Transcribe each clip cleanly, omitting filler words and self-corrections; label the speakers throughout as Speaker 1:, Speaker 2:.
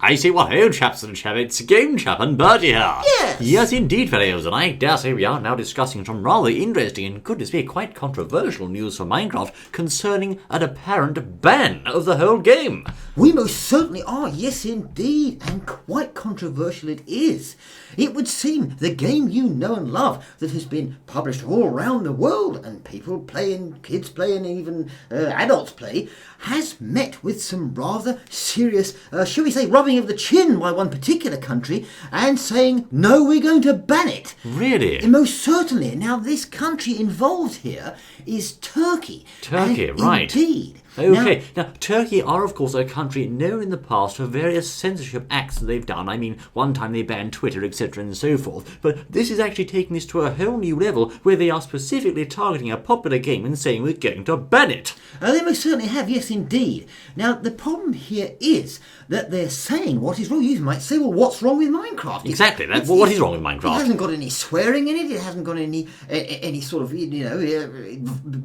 Speaker 1: I see. Well, hello, chaps and chap. It's Game Chap and Bertie here.
Speaker 2: Yes.
Speaker 1: Yes, indeed, fellows. And I dare say we are now discussing some rather interesting and, goodness me, quite controversial news for Minecraft concerning an apparent ban of the whole game.
Speaker 2: We most certainly are, yes indeed, and quite controversial it is. It would seem the game you know and love that has been published all around the world and people playing, kids playing, even adults play, has met with some rather serious, shall we say, rubbing of the chin by one particular country and saying, no, we're going to ban it.
Speaker 1: Really?
Speaker 2: Most certainly. Now, this country involved here is Turkey.
Speaker 1: Turkey,
Speaker 2: And
Speaker 1: right.
Speaker 2: Indeed.
Speaker 1: Okay, now Turkey are of course a country known in the past for various censorship acts that they've done. I mean, one time they banned Twitter, etc. and so forth. But this is actually taking this to a whole new level where they are specifically targeting a popular game and saying we're going to ban it.
Speaker 2: They most certainly have, yes indeed. Now, the problem here is that they're saying what is wrong. You might say, well, what's wrong with Minecraft?
Speaker 1: Exactly, what is wrong with Minecraft?
Speaker 2: It hasn't got any swearing in it. It hasn't got any sort of,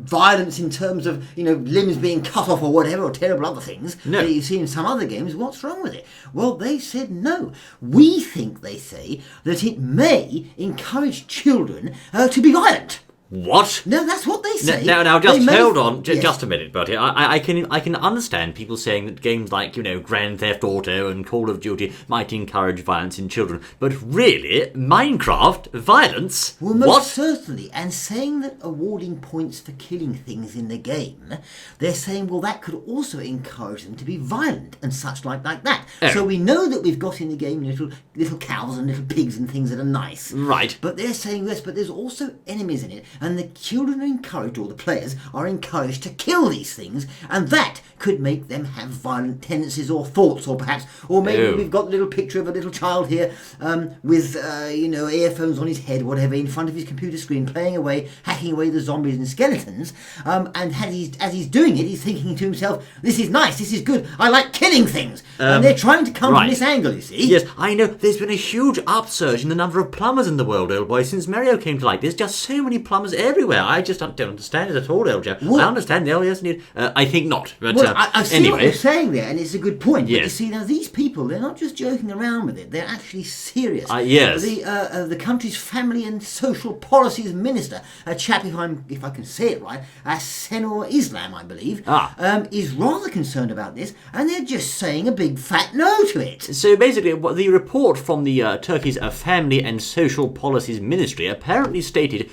Speaker 2: violence in terms of, limbs being cut off or whatever, or terrible other things that you see in some other games. What's wrong with it? Well, they said no. We think, they say, that it may encourage children to be violent.
Speaker 1: What?
Speaker 2: No, that's what they say.
Speaker 1: Now, just hold on,
Speaker 2: Yes.
Speaker 1: just a minute, Bertie. I can understand people saying that games like, Grand Theft Auto and Call of Duty might encourage violence in children, but really, Minecraft, violence?
Speaker 2: Well, most
Speaker 1: what?
Speaker 2: certainly, and saying that awarding points for killing things in the game, they're saying, well, that could also encourage them to be violent and such like that.
Speaker 1: Oh.
Speaker 2: So we know that we've got in the game little cows and little pigs and things that are nice.
Speaker 1: Right.
Speaker 2: But they're saying this, but there's also enemies in it, and the children are encouraged, or the players are encouraged to kill these things, and that could make them have violent tendencies or thoughts, or perhaps, or maybe we've got a little picture of a little child here with, earphones on his head, whatever, in front of his computer screen, playing away, hacking away the zombies and skeletons, and as he's doing it, he's thinking to himself, this is nice, this is good, I like killing things, and they're trying to come from this angle, you see.
Speaker 1: Yes, I know, there's been a huge upsurge in the number of plumbers in the world, old boy, since Mario came to light. There's just so many plumbers everywhere. I just don't understand it at all, old chap. I understand the yes, indeed. I think not, but
Speaker 2: I see
Speaker 1: anyway.
Speaker 2: what you're saying there, and it's a good point.
Speaker 1: Yes.
Speaker 2: But you see, now these people, they're not just joking around with it, they're actually serious.
Speaker 1: Yes.
Speaker 2: The country's family and social policies minister, a chap, if I can say it right, Senor Islam, I believe, is rather concerned about this, and they're just saying a big fat no to it.
Speaker 1: So basically, what the report from the Turkey's Family and Social Policies Ministry apparently stated,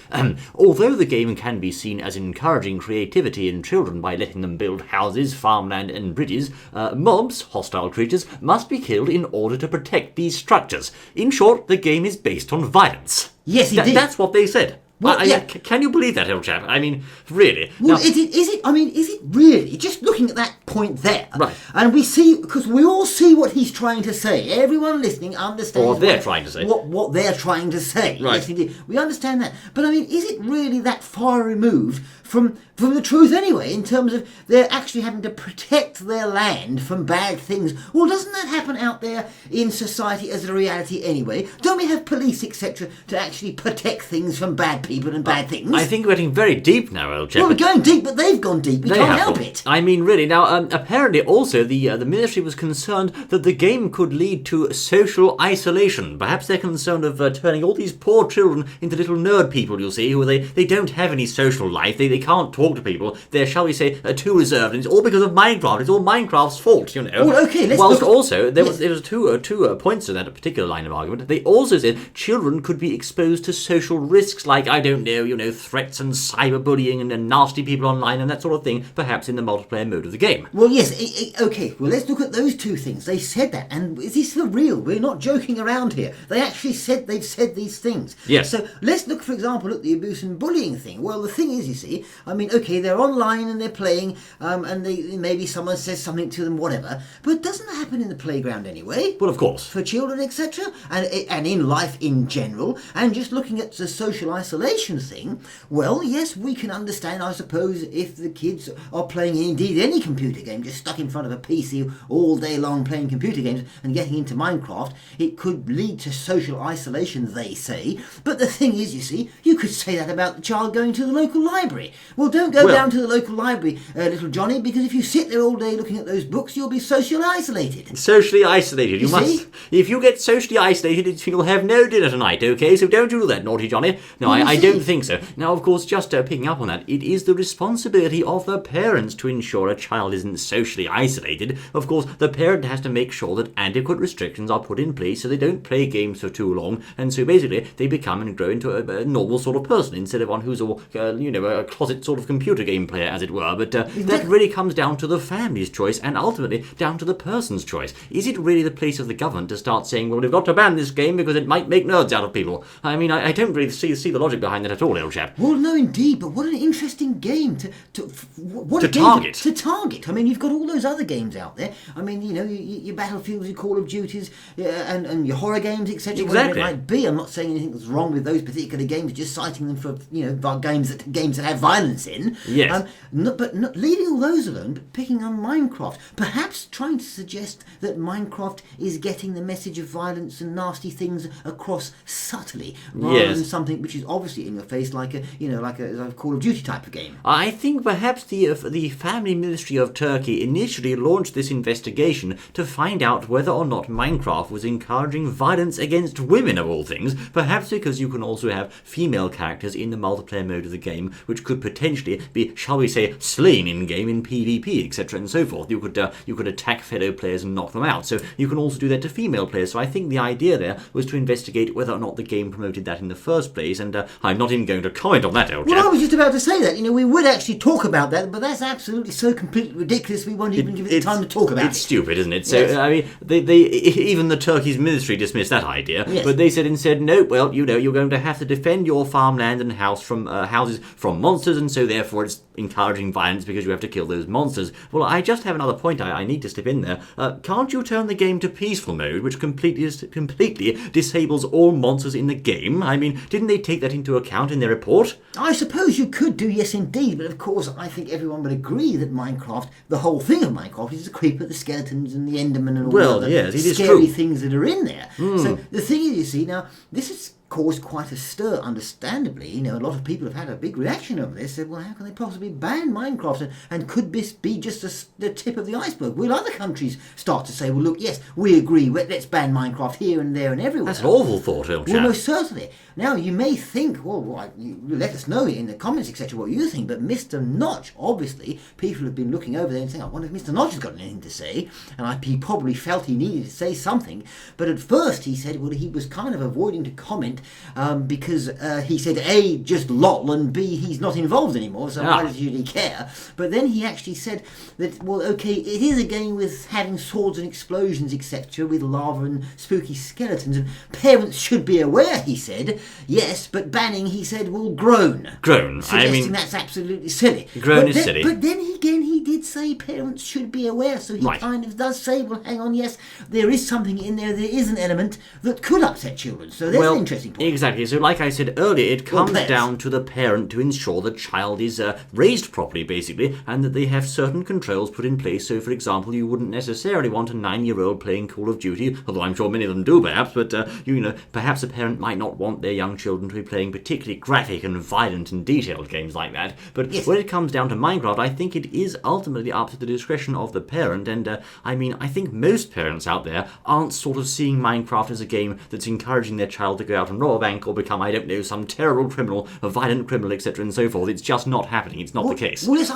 Speaker 1: although the game can be seen as encouraging creativity in children by letting them build houses, farmland and bridges, mobs, hostile creatures, must be killed in order to protect these structures. In short, the game is based on violence.
Speaker 2: Yes, indeed.
Speaker 1: That's what they said.
Speaker 2: Well,
Speaker 1: can you believe that, old chap? I mean, really?
Speaker 2: Well,
Speaker 1: Now,
Speaker 2: is it really? Just looking at that point there,
Speaker 1: right?
Speaker 2: And we see, because we all see what he's trying to say. Everyone listening understands
Speaker 1: what they're trying to say.
Speaker 2: What they're trying to say.
Speaker 1: Right.
Speaker 2: Yes, indeed. We understand that. But I mean, is it really that far removed from the truth anyway? In terms of they're actually having to protect their land from bad things. Well, doesn't that happen out there in society as a reality anyway? Don't we have police, etc., to actually protect things from bad people and bad things?
Speaker 1: I think we're getting very deep now, old chap.
Speaker 2: Well, we're going deep, but they've gone deep. We can't help it.
Speaker 1: I mean, really. Now, apparently, also the ministry was concerned that the game could lead to social isolation. Perhaps they're concerned of turning all these poor children into little nerd people. You see, who they don't have any social life. They can't talk to people. They're, shall we say, too reserved, and it's all because of Minecraft. It's all Minecraft's fault,
Speaker 2: Well, okay, let's
Speaker 1: Whilst
Speaker 2: look
Speaker 1: also there was two points to that particular line of argument. They also said children could be exposed to social risks like, I don't know, threats and cyberbullying and nasty people online and that sort of thing, perhaps in the multiplayer mode of the game.
Speaker 2: Well, yes, okay, well, let's look at those two things. They said that, and is this for real? We're not joking around here. They actually said they've said these things.
Speaker 1: Yes.
Speaker 2: So let's look, for example, at the abuse and bullying thing. Well, the thing is, you see, I mean, okay, they're online and they're playing, and maybe someone says something to them, whatever, but doesn't that happen in the playground anyway?
Speaker 1: Well, of course.
Speaker 2: For children, etc., and in life in general, and just looking at the social isolation isolation thing, well, yes, we can understand, I suppose, if the kids are playing indeed any computer game, just stuck in front of a PC all day long playing computer games and getting into Minecraft, it could lead to social isolation, they say. But the thing is, you see, you could say that about the child going to the local library. Well, don't go down to the local library, little Johnny, because if you sit there all day looking at those books, you'll be socially isolated.
Speaker 1: Socially isolated. You must.
Speaker 2: See?
Speaker 1: If you get socially isolated, you'll have no dinner tonight, okay? So don't do that, naughty Johnny. No, I don't think so. Now, of course, just picking up on that, it is the responsibility of the parents to ensure a child isn't socially isolated. Of course, the parent has to make sure that adequate restrictions are put in place so they don't play games for too long, and so basically they become and grow into a normal sort of person instead of one who's all, a closet sort of computer game player, as it were. But that really comes down to the family's choice and ultimately down to the person's choice. Is it really the place of the government to start saying, well, we've got to ban this game because it might make nerds out of people? I mean, I don't really see the logic behind that at all, old chap.
Speaker 2: Well, no, indeed, but what an interesting game to target. I mean, you've got all those other games out there. I mean, your Battlefields, your Call of Duties, and your horror games, etc.
Speaker 1: Exactly.
Speaker 2: Whatever it might be. I'm not saying anything that's wrong with those particular games, just citing them for games that have violence in.
Speaker 1: Yes.
Speaker 2: But not leaving all those alone, but picking on Minecraft. Perhaps trying to suggest that Minecraft is getting the message of violence and nasty things across subtly, rather than something which is obviously in your face, like a Call of Duty type of game.
Speaker 1: I think perhaps the Family Ministry of Turkey initially launched this investigation to find out whether or not Minecraft was encouraging violence against women, of all things. Perhaps because you can also have female characters in the multiplayer mode of the game, which could potentially be, shall we say, slain in-game in PvP, etc. and so forth. You could attack fellow players and knock them out. So you can also do that to female players. So I think the idea there was to investigate whether or not the game promoted that in the first place, and I'm not even going to comment on that, old chap.
Speaker 2: Well, I was just about to say that. We would actually talk about that, but that's absolutely so completely ridiculous we won't even give it the time to talk about it.
Speaker 1: It's stupid, isn't it? So,
Speaker 2: yes.
Speaker 1: I mean, they even the Turkey's ministry dismissed that idea,
Speaker 2: yes.
Speaker 1: But they said instead, no, well, you're going to have to defend your farmland and houses from monsters, and so therefore it's encouraging violence because you have to kill those monsters. Well, I just have another point I need to slip in there. Can't you turn the game to peaceful mode, which completely disables all monsters in the game? I mean, didn't they take that into account in their report?
Speaker 2: I suppose you could do, yes indeed, but of course I think everyone would agree that the whole thing of Minecraft is the creeper, the skeletons and the endermen and all the other scary things that are in there. So the thing is, you see, now this has caused quite a stir, understandably. A lot of people have had a big reaction over this, said, well, how can they possibly ban Minecraft, and could this be just the tip of the iceberg? Will other countries start to say, well, look, yes, we agree, let's ban Minecraft here and there and everywhere?
Speaker 1: That's an awful thought, old chap.
Speaker 2: Well, most certainly. Now, you may think, well, you let us know in the comments, etc., what you think, but Mr. Notch, obviously, people have been looking over there and saying, I wonder if Mr. Notch has got anything to say, and he probably felt he needed to say something, but at first he said, well, he was kind of avoiding to comment because he said, A, just lol, and B, he's not involved anymore, so why does he really care? But then he actually said that, well, okay, it is a game with having swords and explosions, etc., with lava and spooky skeletons, and parents should be aware, he said. Yes, but banning, he said, will groan. Suggesting that's absolutely silly.
Speaker 1: Groan is silly.
Speaker 2: But then again, he did say parents should be aware, so he kind of does say, well, hang on, yes, there is something in there, there is an element that could upset children. So there's an interesting point.
Speaker 1: Exactly. So like I said earlier, it comes down to the parent to ensure the child is raised properly, basically, and that they have certain controls put in place. So, for example, you wouldn't necessarily want a 9-year-old playing Call of Duty, although I'm sure many of them do, perhaps, but, perhaps a parent might not want their young children to be playing particularly graphic and violent and detailed games like that. But when it comes down to Minecraft, I think it is ultimately up to the discretion of the parent, and I think most parents out there aren't sort of seeing Minecraft as a game that's encouraging their child to go out and rob a bank or become, I don't know, some terrible criminal, a violent criminal, etc. and so forth. It's just not happening. It's not the case.
Speaker 2: Well, yes,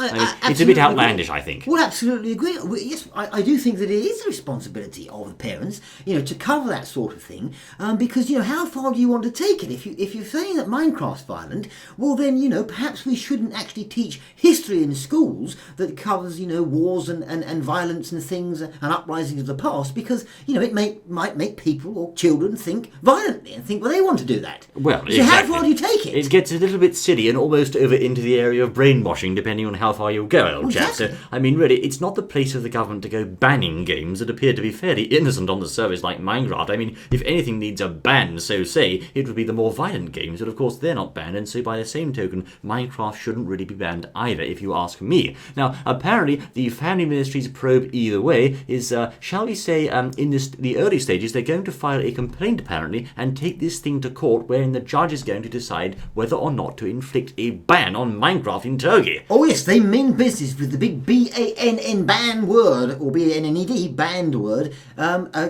Speaker 1: it's a bit outlandish, I think.
Speaker 2: Well, absolutely agree. Yes, I do think that it is the responsibility of the parents, to cover that sort of thing, because, how far do you want to take it? If you're saying that Minecraft's violent, well then, perhaps we shouldn't actually teach history in schools that covers, wars and violence and things and uprisings of the past, because, it might make people or children think violently and think, well, they want want to do that.
Speaker 1: Well,
Speaker 2: so
Speaker 1: exactly.
Speaker 2: how far do you take it?
Speaker 1: It gets a little bit silly and almost over into the area of brainwashing, depending on how far you go, old chap.
Speaker 2: Exactly.
Speaker 1: So, I mean, really, it's not the place of the government to go banning games that appear to be fairly innocent on the surface like Minecraft. I mean, if anything needs a ban, so say, it would be the more violent games, but of course they're not banned, and so by the same token, Minecraft shouldn't really be banned either, if you ask me. Now, apparently, the Family Ministry's probe either way is, shall we say, in the early stages, they're going to file a complaint, apparently, and take this thing to court, wherein the judge is going to decide whether or not to inflict a ban on Minecraft in Turkey.
Speaker 2: Oh yes, they mean business with the big B-A-N-N ban word, or B-A-N-N-E-D banned word,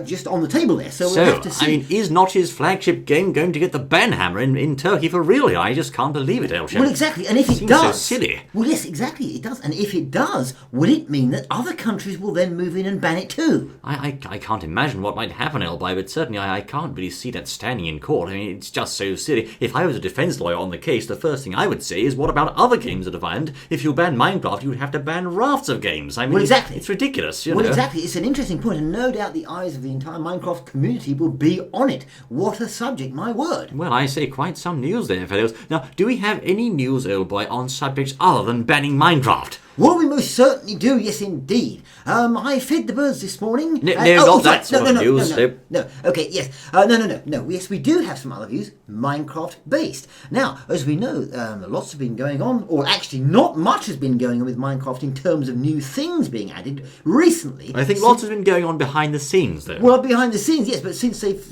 Speaker 2: just on the table there. So we'll have to see.
Speaker 1: I mean, is not his flagship game going to get the ban hammer in Turkey for real here? I just can't believe it, Elsham.
Speaker 2: Well, exactly, and if it
Speaker 1: Seems
Speaker 2: does...
Speaker 1: so silly.
Speaker 2: Well, yes, exactly, it does. And if it does, will it mean that other countries will then move in and ban it too?
Speaker 1: I can't imagine what might happen, Elby, but certainly I can't really see that standing in court. I mean, it's just so silly. If I was a defence lawyer on the case, the first thing I would say is, what about other games that are banned? If you ban Minecraft, you would have to ban rafts of games. I mean,
Speaker 2: well, exactly.
Speaker 1: It's ridiculous,
Speaker 2: Well, exactly. It's an interesting point, and no doubt the eyes of the entire Minecraft community will be on it. What a subject, my word.
Speaker 1: Well, I say quite some news there, fellows. Now, do we have any news, old boy, on subjects other than banning Minecraft?
Speaker 2: Well, we most certainly do, yes indeed. I fed the birds this morning.
Speaker 1: Not that sort of news.
Speaker 2: No. Okay, yes. No. Yes, we do have some other views, Minecraft-based. Now, as we know, lots have been going on, or actually not much has been going on with Minecraft in terms of new things being added recently.
Speaker 1: I think lots has been going on behind the scenes, though.
Speaker 2: Well, behind the scenes, yes, but since they've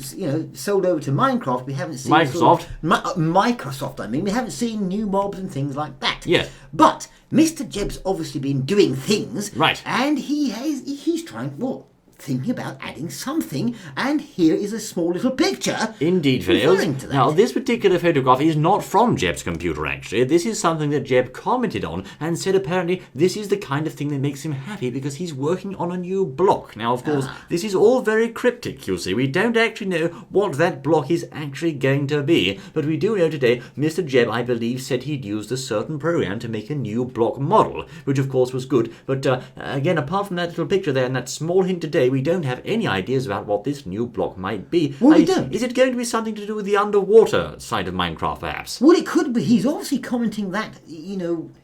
Speaker 2: sold over to Minecraft, we haven't seen Microsoft. I mean, we haven't seen new mobs and things like that.
Speaker 1: Yes.
Speaker 2: But Mr. Jebb's obviously been doing things,
Speaker 1: right?
Speaker 2: And he's thinking about adding something, and here is a small little picture.
Speaker 1: Indeed, fellows. Now, this particular photograph is not from Jebb's computer, actually. This is something that Jebb commented on and said apparently this is the kind of thing that makes him happy because he's working on a new block. Now, of course, this is all very cryptic, you see. We don't actually know what that block is actually going to be, but we do know today Mr. Jebb, I believe, said he'd used a certain program to make a new block model, which of course was good. But again, apart from that little picture there and that small hint today, we don't have any ideas about what this new block might be.
Speaker 2: Well, we don't.
Speaker 1: Is it going to be something to do with the underwater side of Minecraft, perhaps?
Speaker 2: Well, it could be. He's obviously commenting that,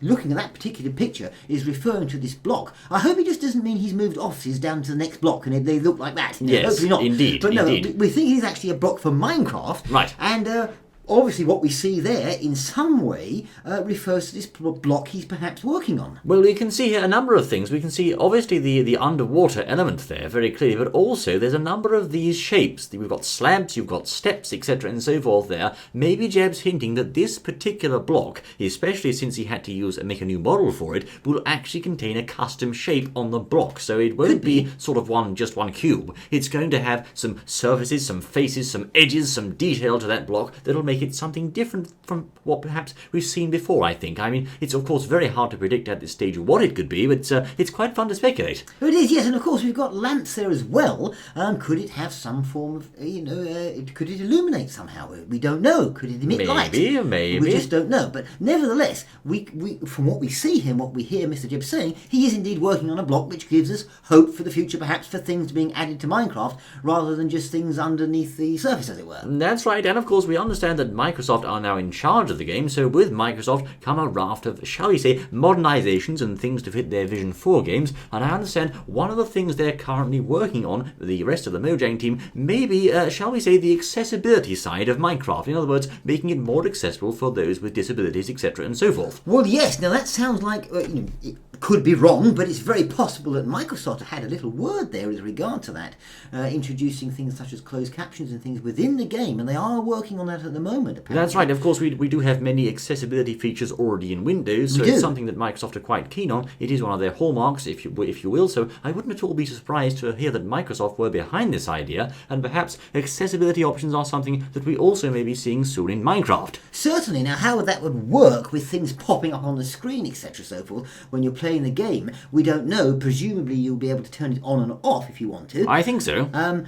Speaker 2: looking at that particular picture is referring to this block. I hope it just doesn't mean he's moved offices down to the next block and they look like that.
Speaker 1: Yes,
Speaker 2: hopefully not.
Speaker 1: Indeed.
Speaker 2: But no,
Speaker 1: indeed.
Speaker 2: we think it's actually a block for Minecraft.
Speaker 1: Right.
Speaker 2: And obviously what we see there in some way refers to this block he's perhaps working on.
Speaker 1: Well, we can see here a number of things. We can see obviously the underwater element there very clearly, but also there's a number of these shapes. We've got slabs, you've got steps, etc. and so forth there. Maybe Jebb's hinting that this particular block, especially since he had to make a new model for it, will actually contain a custom shape on the block. So it won't be sort of just one cube. It's going to have some surfaces, some faces, some edges, some detail to that block that'll make it something different from what perhaps we've seen before, I think. I mean, it's of course very hard to predict at this stage what it could be, but it's quite fun to speculate.
Speaker 2: It is, yes, and of course we've got lamps there as well. Could it have some form of, could it illuminate somehow? We don't know. Could it emit light?
Speaker 1: Maybe.
Speaker 2: We just don't know. But nevertheless, we from what we see him, what we hear Mr. Jebb saying, he is indeed working on a block which gives us hope for the future, perhaps for things being added to Minecraft, rather than just things underneath the surface, as it were.
Speaker 1: That's right, and of course we understand that Microsoft are now in charge of the game, so with Microsoft come a raft of, shall we say, modernizations and things to fit their vision for games, and I understand one of the things they're currently working on, the rest of the Mojang team, may be, shall we say, the accessibility side of Minecraft. In other words, making it more accessible for those with disabilities, etc. and so forth.
Speaker 2: Well, yes, now that sounds like, it could be wrong, but it's very possible that Microsoft had a little word there with regard to that, introducing things such as closed captions and things within the game, and they are working on that at the moment, apparently.
Speaker 1: That's right. Of course, we do have many accessibility features already in Windows, so it's something that Microsoft are quite keen on. It is one of their hallmarks, if you will, so I wouldn't at all be surprised to hear that Microsoft were behind this idea, and perhaps accessibility options are something that we also may be seeing soon in Minecraft.
Speaker 2: Certainly. Now, how that would work with things popping up on the screen, etc., so forth, when you're playing the game, we don't know. Presumably, you'll be able to turn it on and off if you want to.
Speaker 1: I think so.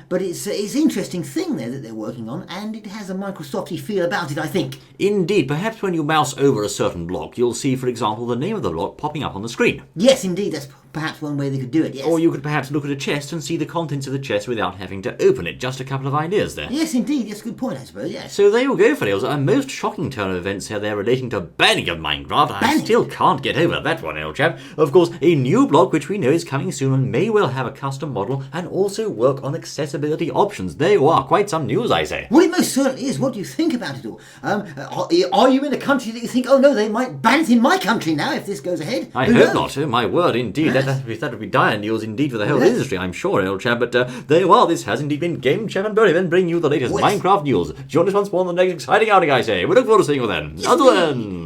Speaker 2: But it's an interesting thing there that they're working on, and it has a Microsofty feel about it, I think.
Speaker 1: Indeed. Perhaps when you mouse over a certain block, you'll see, for example, the name of the block popping up on the screen.
Speaker 2: Yes, indeed. That's perhaps one way they could do it, yes.
Speaker 1: Or you could perhaps look at a chest and see the contents of the chest without having to open it. Just a couple of ideas there.
Speaker 2: Yes, indeed. Yes, good point, I suppose, yes.
Speaker 1: So there you go, fellows. A most shocking turn of events here there relating to banning of Minecraft. I still can't get over that one, old chap. Of course, a new block which we know is coming soon and may well have a custom model and also work on accessibility options. There you are. Quite some news, I say.
Speaker 2: Well, it most certainly is. What do you think about it all? Are you in a country that you think, oh no, they might ban it in my country now if this goes ahead?
Speaker 1: I hope not. Oh, my word, indeed. That would be dire news indeed for the whole industry, I'm sure, old chap. But there you are. This has indeed been Game Chef and Berry, then bringing you the latest Minecraft news. Join us once more on the next exciting outing, I say. We look forward to seeing you then. Until then.